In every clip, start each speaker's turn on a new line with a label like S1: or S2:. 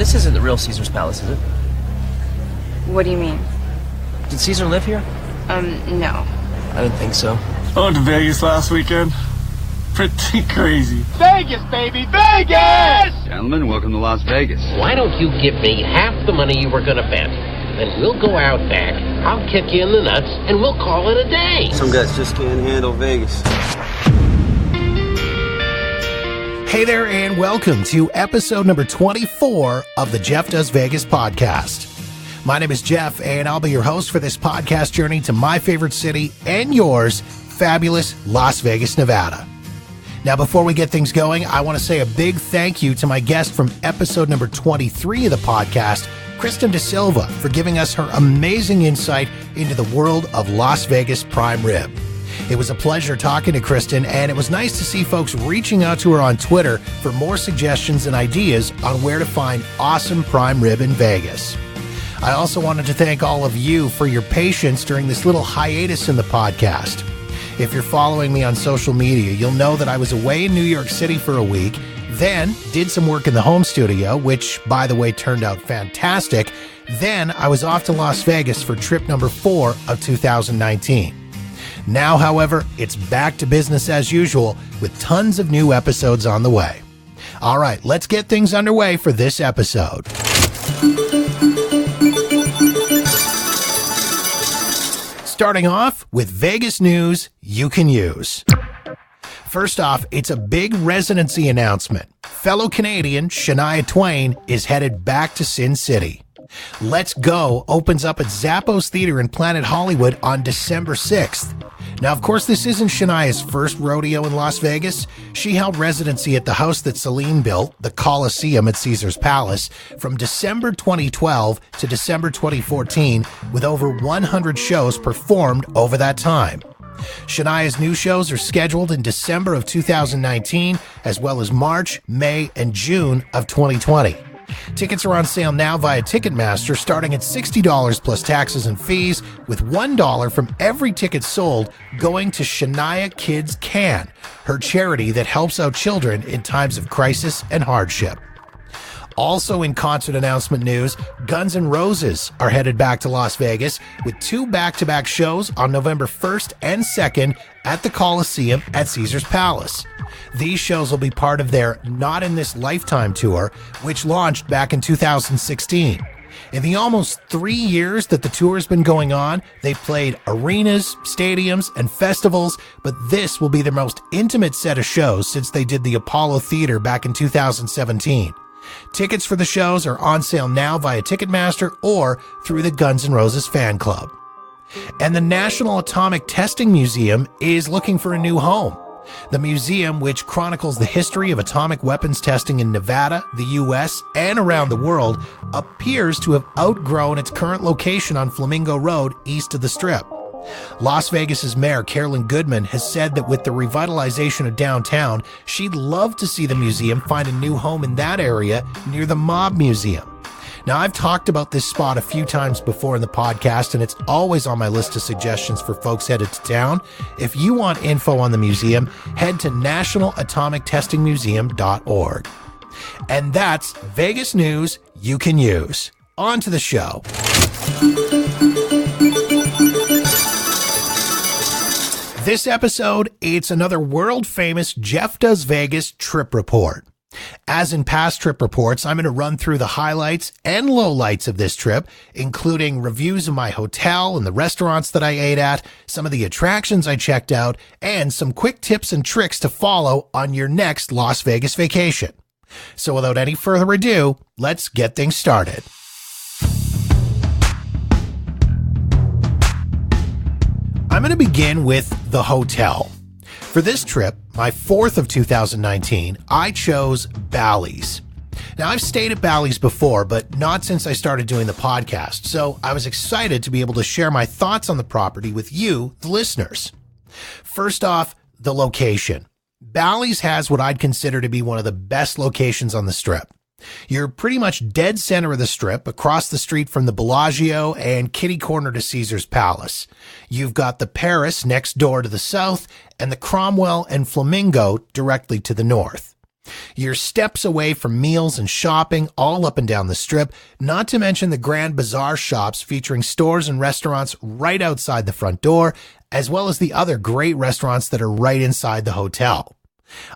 S1: This isn't the real Caesar's Palace, is it?
S2: What do you mean?
S1: Did Caesar live here?
S2: No.
S1: I didn't think so.
S3: I went to Vegas last weekend. Pretty crazy.
S4: Vegas, baby, Vegas!
S5: Gentlemen, welcome to Las Vegas.
S6: Why don't you give me half the money you were going to bet? Then we'll go out back, I'll kick you in the nuts, and we'll call it a day.
S5: Some guys just can't handle Vegas.
S7: Hey there, and welcome to episode number 24 of the Jeff Does Vegas podcast. My name is Jeff, and I'll be your host for this podcast journey to my favorite city and yours, fabulous Las Vegas, Nevada. Now, before we get things going, I want to say a big thank you to my guest from episode number 23 of the podcast, Kristen De Silva, for giving us her amazing insight into the world of Las Vegas prime rib. It was a pleasure talking to Kristen, and it was nice to see folks reaching out to her on Twitter for more suggestions and ideas on where to find awesome prime rib in Vegas. I also wanted to thank all of you for your patience during this little hiatus in the podcast. If you're following me on social media, you'll know that I was away in New York City for a week, then did some work in the home studio, which, by the way, turned out fantastic. Then I was off to Las Vegas for trip number 4 of 2019. Now, however, it's back to business as usual with tons of new episodes on the way. All right, let's get things underway for this episode. Starting off with Vegas news you can use. First off, it's a big residency announcement. Fellow Canadian Shania Twain is headed back to Sin City. Let's Go opens up at Zappos Theater in Planet Hollywood on December 6th. Now, of course, this isn't Shania's first rodeo in Las Vegas. She held residency at the house that Celine built, the Coliseum at Caesar's Palace, from December 2012 to December 2014, with over 100 shows performed over that time. Shania's new shows are scheduled in December of 2019, as well as March, May, and June of 2020. Tickets are on sale now via Ticketmaster, starting at $60 plus taxes and fees, with $1 from every ticket sold going to Shania Kids Can, her charity that helps out children in times of crisis and hardship. Also in concert announcement news, Guns N' Roses are headed back to Las Vegas with 2 back-to-back shows on November 1st and 2nd at the Coliseum at Caesar's Palace. These shows will be part of their Not in This Lifetime tour, which launched back in 2016. In the almost 3 years that the tour has been going on, they've played arenas, stadiums, and festivals, but this will be their most intimate set of shows since they did the Apollo Theater back in 2017. Tickets for the shows are on sale now via Ticketmaster or through the Guns N' Roses fan club. And the National Atomic Testing Museum is looking for a new home. The museum, which chronicles the history of atomic weapons testing in Nevada, the U.S., and around the world, appears to have outgrown its current location on Flamingo Road east of the Strip. Las Vegas's Mayor Carolyn Goodman has said that with the revitalization of downtown, she'd love to see the museum find a new home in that area near the Mob Museum. Now, I've talked about this spot a few times before in the podcast, and it's always on my list of suggestions for folks headed to town. If you want info on the museum, head to nationalatomictestingmuseum.org. And that's Vegas news you can use. On to the show. This episode, it's another world-famous Jeff Does Vegas trip report. As in past trip reports, I'm going to run through the highlights and lowlights of this trip, including reviews of my hotel and the restaurants that I ate at, some of the attractions I checked out, and some quick tips and tricks to follow on your next Las Vegas vacation. So without any further ado, let's get things started. I'm going to begin with the hotel. For this trip, my 4th of 2019, I chose Bally's. Now, I've stayed at Bally's before, but not since I started doing the podcast, so I was excited to be able to share my thoughts on the property with you, the listeners. First off, the location. Bally's has what I'd consider to be one of the best locations on the Strip. You're pretty much dead center of the Strip, across the street from the Bellagio and kitty corner to Caesar's Palace. You've got the Paris next door to the south and the Cromwell and Flamingo directly to the north. You're steps away from meals and shopping all up and down the strip, not to mention the Grand Bazaar shops featuring stores and restaurants right outside the front door, as well as the other great restaurants that are right inside the hotel.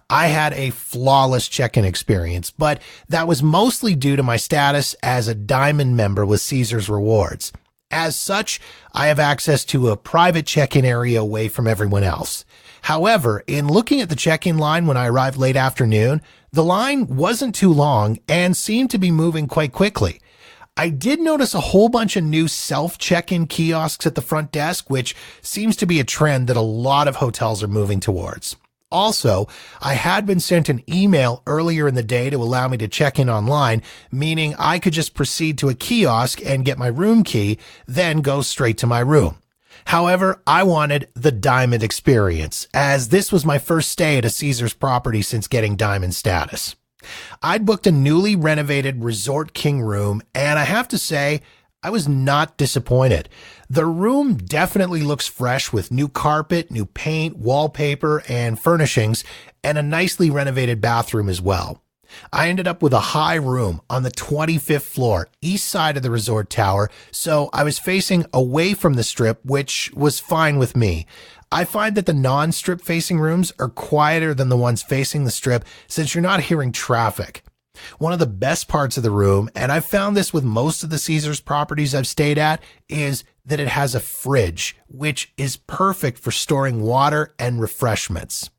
S7: I had a flawless check-in experience, but that was mostly due to my status as a Diamond member with Caesars Rewards. As such, I have access to a private check-in area away from everyone else. However, in looking at the check-in line when I arrived late afternoon, the line wasn't too long and seemed to be moving quite quickly. I did notice a whole bunch of new self-check-in kiosks at the front desk, which seems to be a trend that a lot of hotels are moving towards. Also, I had been sent an email earlier in the day to allow me to check in online, meaning I could just proceed to a kiosk and get my room key, then go straight to my room. However, I wanted the Diamond experience, as this was my first stay at a Caesars property since getting Diamond status. I'd booked a newly renovated Resort King room, and I have to say, I was not disappointed. The room definitely looks fresh with new carpet, new paint, wallpaper, and furnishings, and a nicely renovated bathroom as well. I ended up with a high room on the 25th floor, east side of the resort tower, so I was facing away from the strip, which was fine with me. I find that the non-strip facing rooms are quieter than the ones facing the strip since you're not hearing traffic. One of the best parts of the room, and I've found this with most of the Caesars properties I've stayed at, is that it has a fridge, which is perfect for storing water and refreshments.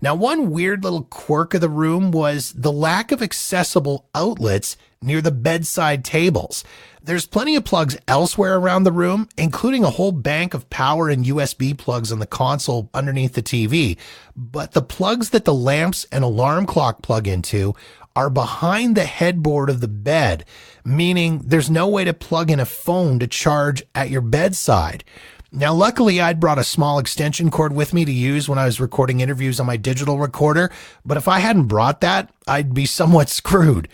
S7: Now, one weird little quirk of the room was the lack of accessible outlets near the bedside tables. There's plenty of plugs elsewhere around the room, including a whole bank of power and USB plugs on the console underneath the TV, but the plugs that the lamps and alarm clock plug into are behind the headboard of the bed, meaning there's no way to plug in a phone to charge at your bedside. Now, luckily, I'd brought a small extension cord with me to use when I was recording interviews on my digital recorder, but if I hadn't brought that, I'd be somewhat screwed.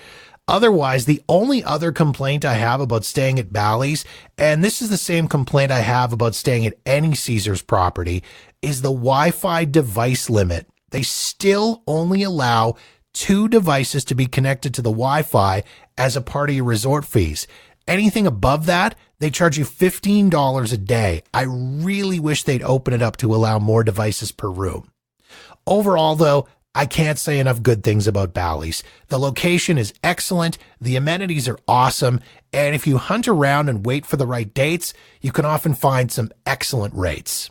S7: Otherwise, the only other complaint I have about staying at Bally's, and this is the same complaint I have about staying at any Caesars property, is the Wi-Fi device limit. They still only allow 2 devices to be connected to the Wi-Fi as a part of your resort fees. Anything above that, they charge you $15 a day. I really wish they'd open it up to allow more devices per room. Overall, though, I can't say enough good things about Bally's. The location is excellent, the amenities are awesome, and if you hunt around and wait for the right dates, you can often find some excellent rates.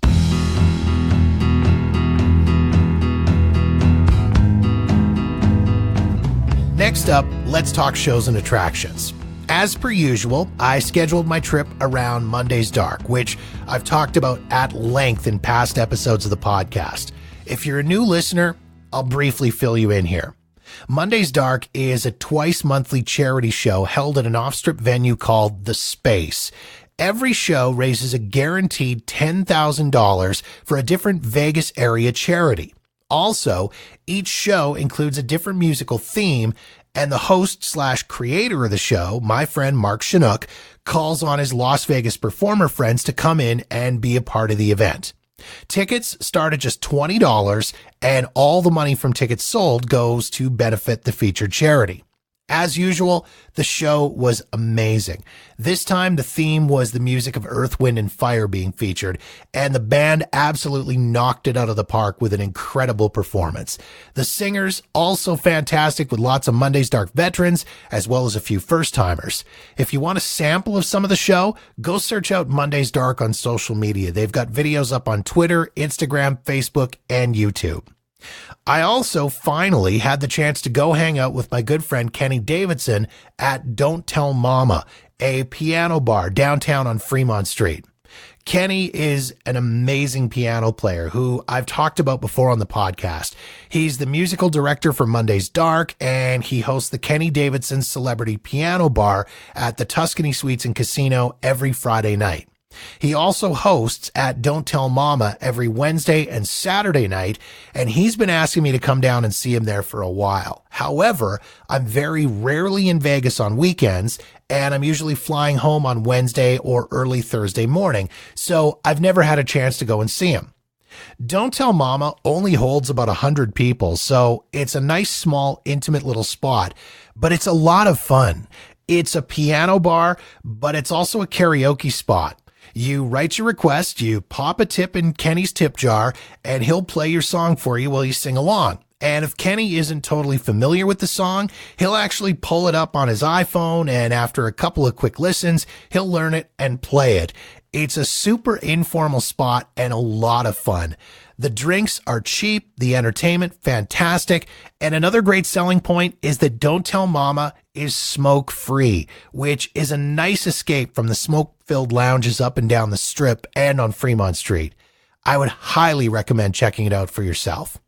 S7: Next up, let's talk shows and attractions. As per usual, I scheduled my trip around Monday's Dark, which I've talked about at length in past episodes of the podcast. If you're a new listener, I'll briefly fill you in here. Monday's Dark is a twice-monthly charity show held at an off-strip venue called The Space. Every show raises a guaranteed $10,000 for a different Vegas area charity. Also, each show includes a different musical theme, and the host/creator of the show, my friend Mark Chinook, calls on his Las Vegas performer friends to come in and be a part of the event. Tickets start at just $20, and all the money from tickets sold goes to benefit the featured charity. As usual, the show was amazing. This time, the theme was the music of Earth, Wind, and Fire being featured, and the band absolutely knocked it out of the park with an incredible performance. The singers, also fantastic with lots of Monday's Dark veterans, as well as a few first-timers. If you want a sample of some of the show, go search out Monday's Dark on social media. They've got videos up on Twitter, Instagram, Facebook, and YouTube. I also finally had the chance to go hang out with my good friend Kenny Davidson at Don't Tell Mama, a piano bar downtown on Fremont Street. Kenny is an amazing piano player who I've talked about before on the podcast. He's the musical director for Monday's Dark, and he hosts the Kenny Davidson Celebrity Piano Bar at the Tuscany Suites and Casino every Friday night. He also hosts at Don't Tell Mama every Wednesday and Saturday night, and he's been asking me to come down and see him there for a while. However, I'm very rarely in Vegas on weekends, and I'm usually flying home on Wednesday or early Thursday morning, so I've never had a chance to go and see him. Don't Tell Mama only holds about 100 people, so it's a nice, small, intimate little spot, but it's a lot of fun. It's a piano bar, but it's also a karaoke spot. You write your request, you pop a tip in Kenny's tip jar, and he'll play your song for you while you sing along. And if Kenny isn't totally familiar with the song, he'll actually pull it up on his iPhone, and after a couple of quick listens, he'll learn it and play it. It's a super informal spot and a lot of fun. The drinks are cheap, the entertainment fantastic, and another great selling point is that Don't Tell Mama is smoke-free, which is a nice escape from the smoke-filled lounges up and down the Strip and on Fremont Street. I would highly recommend checking it out for yourself.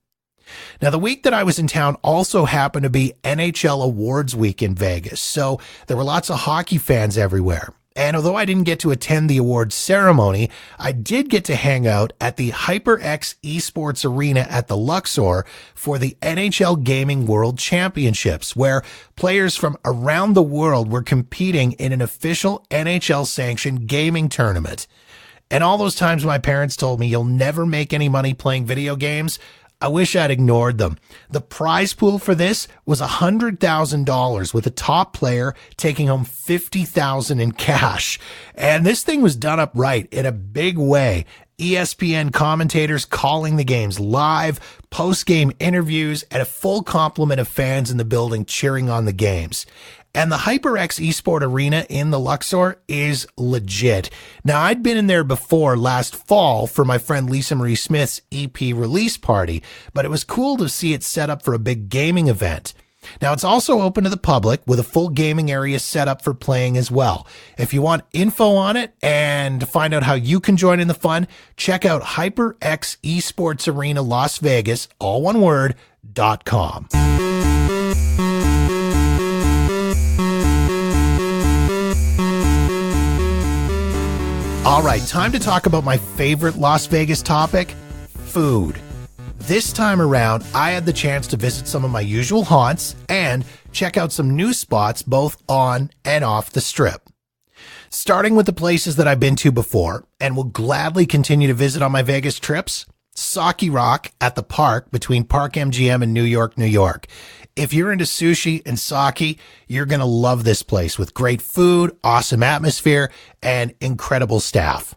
S7: Now, the week that I was in town also happened to be NHL Awards Week in Vegas, so there were lots of hockey fans everywhere. And although I didn't get to attend the awards ceremony, I did get to hang out at the HyperX Esports Arena at the Luxor for the NHL Gaming World Championships, where players from around the world were competing in an official NHL-sanctioned gaming tournament. And all those times my parents told me you'll never make any money playing video games, I wish I'd ignored them. The prize pool for this was $100,000, with the top player taking home $50,000 in cash. And this thing was done up right in a big way. ESPN commentators calling the games live, post-game interviews, and a full complement of fans in the building cheering on the games. And the HyperX Esport Arena in the Luxor is legit. Now, I'd been in there before last fall for my friend Lisa Marie Smith's EP release party, but it was cool to see it set up for a big gaming event. Now, it's also open to the public with a full gaming area set up for playing as well. If you want info on it and to find out how you can join in the fun, check out HyperX Esports Arena Las Vegas, all one word, .com. All right, time to talk about my favorite Las Vegas topic, food. This time around, I had the chance to visit some of my usual haunts and check out some new spots both on and off the Strip. Starting with the places that I've been to before and will gladly continue to visit on my Vegas trips, Sake Rock at the Park between Park MGM and New York, New York. If you're into sushi and sake, you're going to love this place with great food, awesome atmosphere, and incredible staff.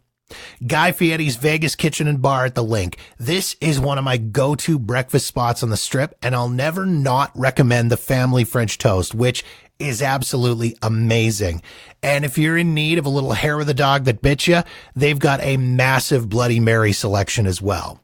S7: Guy Fieri's Vegas Kitchen and Bar at the Linq. This is one of my go-to breakfast spots on the Strip, and I'll never not recommend the family French toast, which is absolutely amazing. And if you're in need of a little hair of the dog that bit you, they've got a massive Bloody Mary selection as well.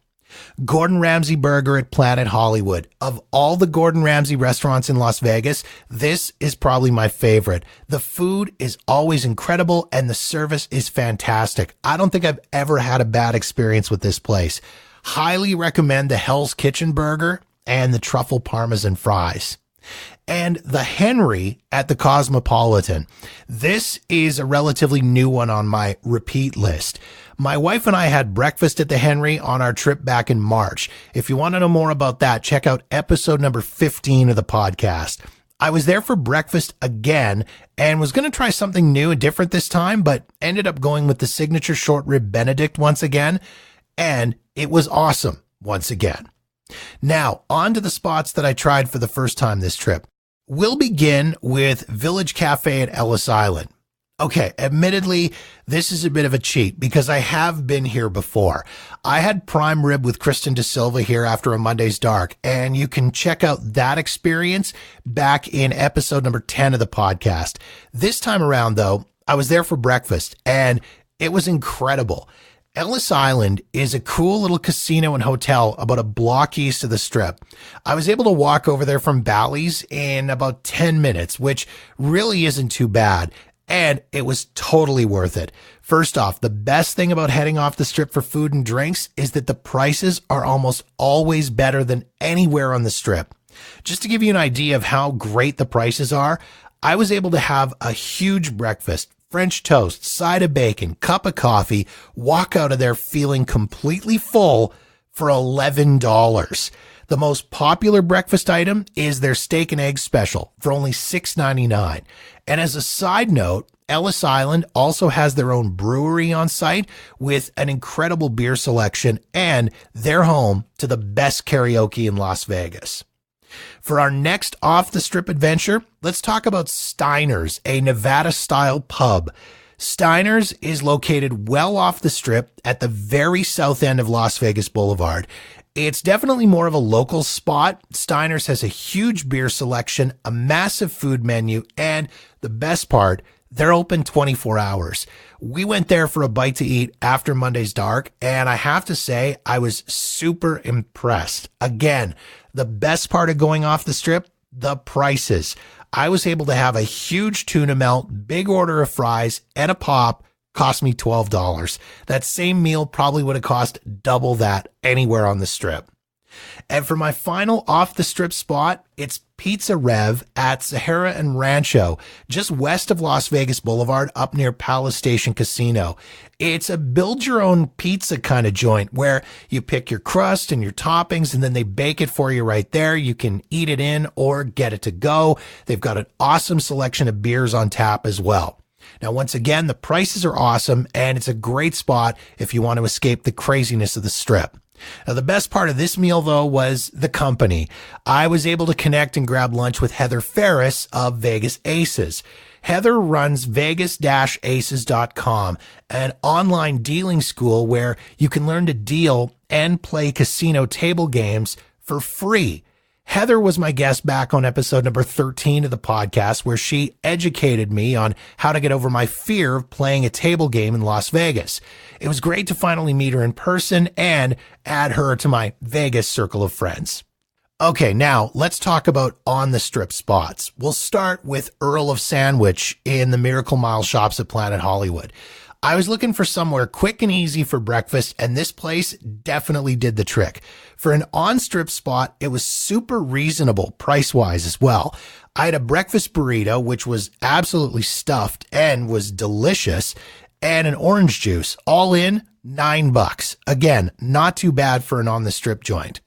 S7: Gordon Ramsay Burger at Planet Hollywood. Of all the Gordon Ramsay restaurants in Las Vegas, this is probably my favorite. The food is always incredible and the service is fantastic. I don't think I've ever had a bad experience with this place. Highly recommend the Hell's Kitchen Burger and the truffle parmesan fries. And the Henry at the Cosmopolitan. This is a relatively new one on my repeat list. My wife and I had breakfast at the Henry on our trip back in March. If you want to know more about that, check out episode number 15 of the podcast. I was there for breakfast again and was going to try something new and different this time, but ended up going with the signature short rib Benedict once again, and it was awesome once again. Now, on to the spots that I tried for the first time this trip. We'll begin with Village Cafe at Ellis Island. Okay, admittedly, this is a bit of a cheat because I have been here before. I had prime rib with Kristen De Silva here after a Monday's Dark, and you can check out that experience back in episode number 10 of the podcast. This time around, though, I was there for breakfast, and it was incredible. Ellis Island is a cool little casino and hotel about a block east of the Strip. I was able to walk over there from Bally's in about 10 minutes, which really isn't too bad. And it was totally worth it. First off, the best thing about heading off the Strip for food and drinks is that the prices are almost always better than anywhere on the Strip. Just to give you an idea of how great the prices are, I was able to have a huge breakfast, French toast, side of bacon, cup of coffee, walk out of there feeling completely full for $11. The most popular breakfast item is their steak and egg special for only $6.99. And as a side note, Ellis Island also has their own brewery on site with an incredible beer selection, and they're home to the best karaoke in Las Vegas. For our next off-the-strip adventure, let's talk about Steiner's, a Nevada-style pub. Steiner's is located well off the strip at the very south end of Las Vegas Boulevard. It's definitely more of a local spot. Steiner's has a huge beer selection, a massive food menu, and the best part, they're open 24 hours. We went there for a bite to eat after Monday's dark, and I have to say, I was super impressed. Again, the best part of going off the strip, the prices. I was able to have a huge tuna melt, big order of fries, and a pop. Cost me $12. That same meal probably would have cost double that anywhere on the strip. And for my final off-the-strip spot, it's PizzaRev at Sahara and Rancho, just west of Las Vegas Boulevard up near Palace Station Casino. It's a build-your-own pizza kind of joint where you pick your crust and your toppings and then they bake it for you right there. You can eat it in or get it to go. They've got an awesome selection of beers on tap as well. Now, once again, the prices are awesome and it's a great spot if you want to escape the craziness of the strip. Now, the best part of this meal, though, was the company. I was able to connect and grab lunch with Heather Ferris of Vegas Aces. Heather runs vegas-aces.com, an online dealing school where you can learn to deal and play casino table games for free. Heather was my guest back on episode number 13 of the podcast, where she educated me on how to get over my fear of playing a table game in Las Vegas. It was great to finally meet her in person and add her to my Vegas circle of friends. Okay, now let's talk about on the strip spots. We'll start with Earl of Sandwich in the Miracle Mile shops at Planet Hollywood. I was looking for somewhere quick and easy for breakfast, and this place definitely did the trick. For an on-strip spot, it was super reasonable price-wise as well. I had a breakfast burrito, which was absolutely stuffed and was delicious, and an orange juice, all in $9. Again, not too bad for an on-the-strip joint.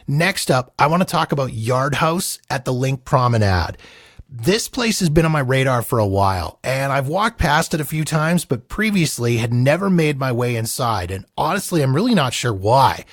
S7: Next up, I want to talk about Yard House at the Linq Promenade. This place has been on my radar for a while, and I've walked past it a few times, but previously had never made my way inside, and honestly, I'm really not sure why.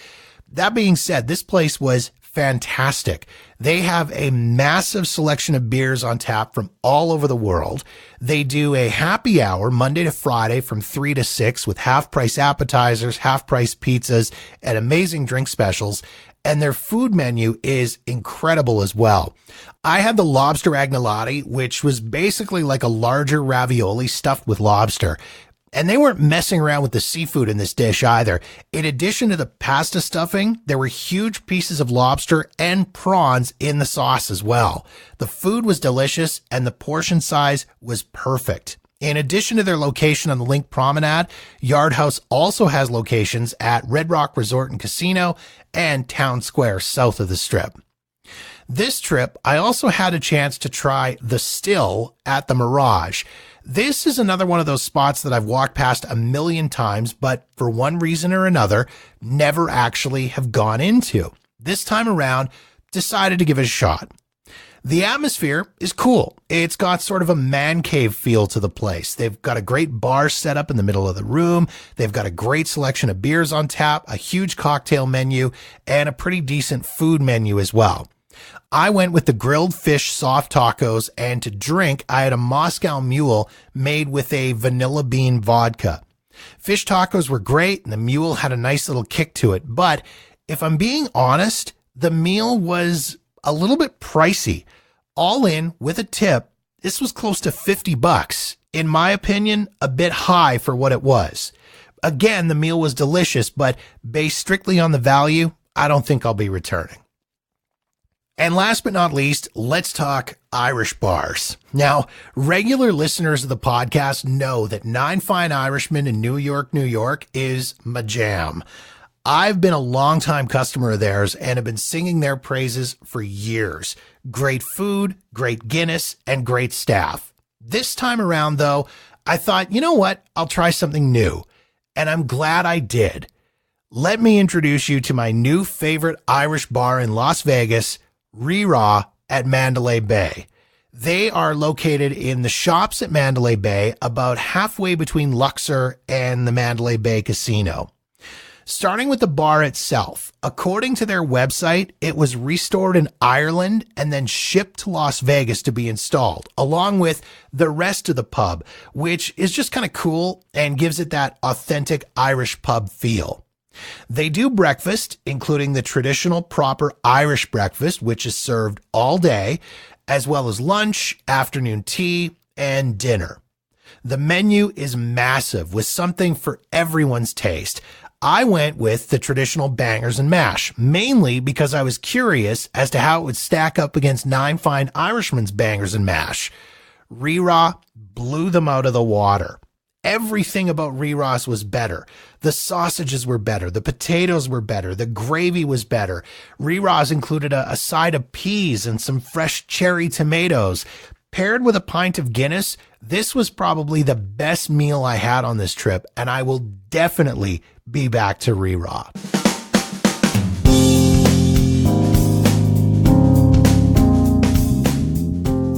S7: That being said, this place was fantastic. They have a massive selection of beers on tap from all over the world. They do a happy hour Monday to Friday from 3 to 6 with half-price appetizers, half-price pizzas, and amazing drink specials. And their food menu is incredible as well. I had the lobster agnolotti, which was basically like a larger ravioli stuffed with lobster. And they weren't messing around with the seafood in this dish either. In addition to the pasta stuffing, there were huge pieces of lobster and prawns in the sauce as well. The food was delicious and the portion size was perfect. In addition to their location on the Linq Promenade, Yard House also has locations at Red Rock Resort and Casino and Town Square south of the Strip. This trip, I also had a chance to try the Still at the Mirage. This is another one of those spots that I've walked past a million times, but for one reason or another, never actually have gone into. This time around, decided to give it a shot. The atmosphere is cool. It's got sort of a man cave feel to the place. They've got a great bar set up in the middle of the room. They've got a great selection of beers on tap, a huge cocktail menu, and a pretty decent food menu as well. I went with the grilled fish soft tacos, and to drink, I had a Moscow Mule made with a vanilla bean vodka. Fish tacos were great, and the Mule had a nice little kick to it. But if I'm being honest, the meal was a little bit pricey. All in with a tip, this was close to $50. In my opinion, a bit high for what it was. Again, the meal was delicious, but based strictly on the value, I don't think I'll be returning. And last but not least, let's talk Irish bars. Now, regular listeners of the podcast know that Nine Fine Irishmen in New York, New York is my jam. I've been a longtime customer of theirs and have been singing their praises for years. Great food, great Guinness, and great staff. This time around, though, I thought, you know what? I'll try something new. And I'm glad I did. Let me introduce you to my new favorite Irish bar in Las Vegas, Ri-Ra at Mandalay Bay. They are located in the shops at Mandalay Bay, about halfway between Luxor and the Mandalay Bay Casino. Starting with the bar itself, according to their website, it was restored in Ireland and then shipped to Las Vegas to be installed, along with the rest of the pub, which is just kind of cool and gives it that authentic Irish pub feel. They do breakfast, including the traditional proper Irish breakfast, which is served all day, as well as lunch, afternoon tea, and dinner. The menu is massive with something for everyone's taste. I went with the traditional bangers and mash, mainly because I was curious as to how it would stack up against Nine Fine Irishman's bangers and mash. Ri-Ra blew them out of the water. Everything about Ri-Ra's was better. The sausages were better. The potatoes were better. The gravy was better. Ri-Ra's included a side of peas and some fresh cherry tomatoes. Paired with a pint of Guinness, this was probably the best meal I had on this trip, and I will definitely be back to Ri-Ra.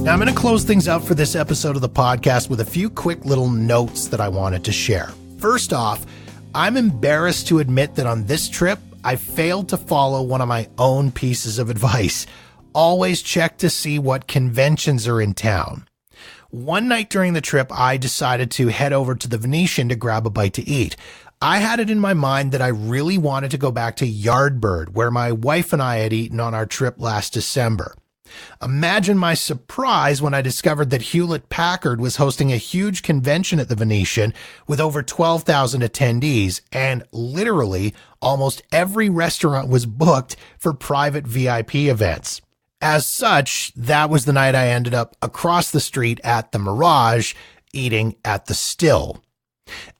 S7: Now, I'm going to close things out for this episode of the podcast with a few quick little notes that I wanted to share. First off, I'm embarrassed to admit that on this trip, I failed to follow one of my own pieces of advice. Always check to see what conventions are in town. One night during the trip, I decided to head over to the Venetian to grab a bite to eat. I had it in my mind that I really wanted to go back to Yardbird, where my wife and I had eaten on our trip last December. Imagine my surprise when I discovered that Hewlett-Packard was hosting a huge convention at the Venetian with over 12,000 attendees, and literally almost every restaurant was booked for private VIP events. As such, that was the night I ended up across the street at the Mirage, eating at the Still.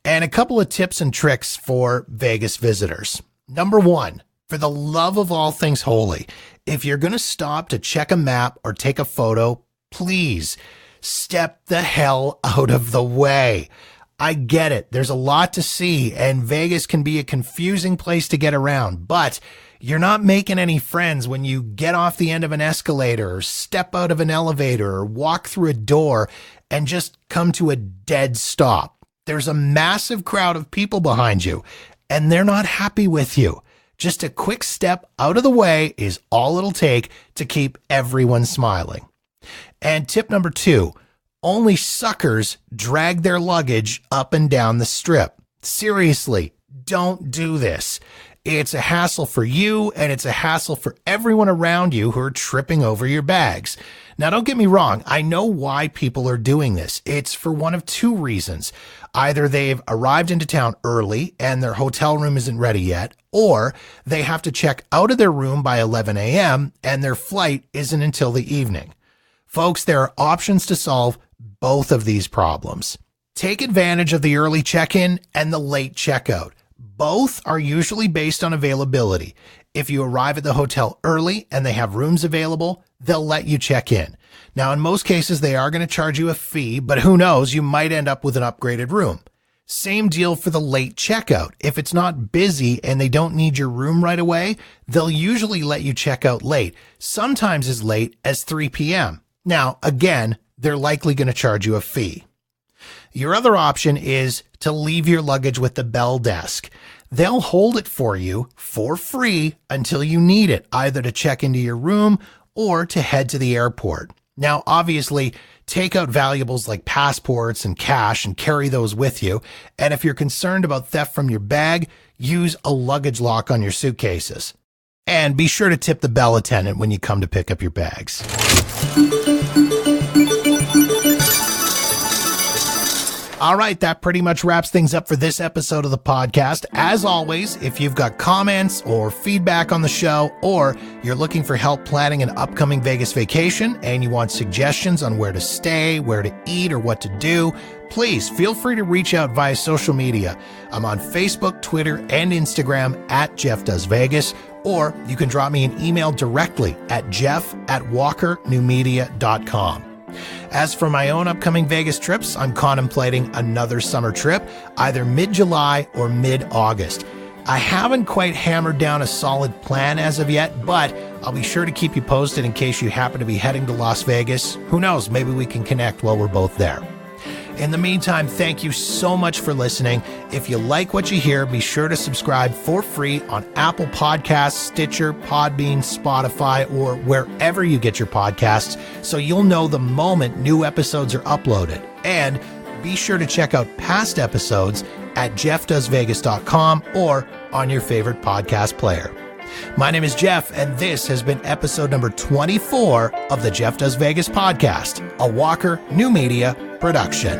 S7: And a couple of tips and tricks for Vegas visitors. Number one, for the love of all things holy, if you're going to stop to check a map or take a photo, please step the hell out of the way. I get it. There's a lot to see, and Vegas can be a confusing place to get around, but you're not making any friends when you get off the end of an escalator or step out of an elevator or walk through a door and just come to a dead stop. There's a massive crowd of people behind you, and they're not happy with you. Just a quick step out of the way is all it'll take to keep everyone smiling. And tip number 2, only suckers drag their luggage up and down the strip. Seriously, don't do this. It's a hassle for you, and it's a hassle for everyone around you who are tripping over your bags. Now, don't get me wrong. I know why people are doing this. It's for one of two reasons. Either they've arrived into town early and their hotel room isn't ready yet, or they have to check out of their room by 11 a.m. and their flight isn't until the evening. Folks, there are options to solve both of these problems. Take advantage of the early check-in and the late checkout. Both are usually based on availability. If you arrive at the hotel early and they have rooms available, they'll let you check in. Now, in most cases, they are going to charge you a fee, but who knows, you might end up with an upgraded room. Same deal for the late checkout. If it's not busy and they don't need your room right away, they'll usually let you check out late, sometimes as late as 3 p.m. Now, again, they're likely going to charge you a fee. Your other option is to leave your luggage with the bell desk. They'll hold it for you for free until you need it, either to check into your room or to head to the airport. Now, obviously, take out valuables like passports and cash and carry those with you. And if you're concerned about theft from your bag, use a luggage lock on your suitcases. And be sure to tip the bell attendant when you come to pick up your bags. All right, that pretty much wraps things up for this episode of the podcast. As always, if you've got comments or feedback on the show, or you're looking for help planning an upcoming Vegas vacation and you want suggestions on where to stay, where to eat, or what to do, please feel free to reach out via social media. I'm on Facebook, Twitter, and Instagram at Jeff Does Vegas, or you can drop me an email directly at jeff@walkernewmedia.com. As for my own upcoming Vegas trips, I'm contemplating another summer trip, either mid-July or mid-August. I haven't quite hammered down a solid plan as of yet, but I'll be sure to keep you posted in case you happen to be heading to Las Vegas. Who knows, maybe we can connect while we're both there. In the meantime, thank you so much for listening. If you like what you hear, be sure to subscribe for free on Apple Podcasts, Stitcher, Podbean, Spotify, or wherever you get your podcasts so you'll know the moment new episodes are uploaded. And be sure to check out past episodes at jeffdoesvegas.com or on your favorite podcast player. My name is Jeff, and this has been episode number 24 of the Jeff Does Vegas podcast, a Walker New Media production.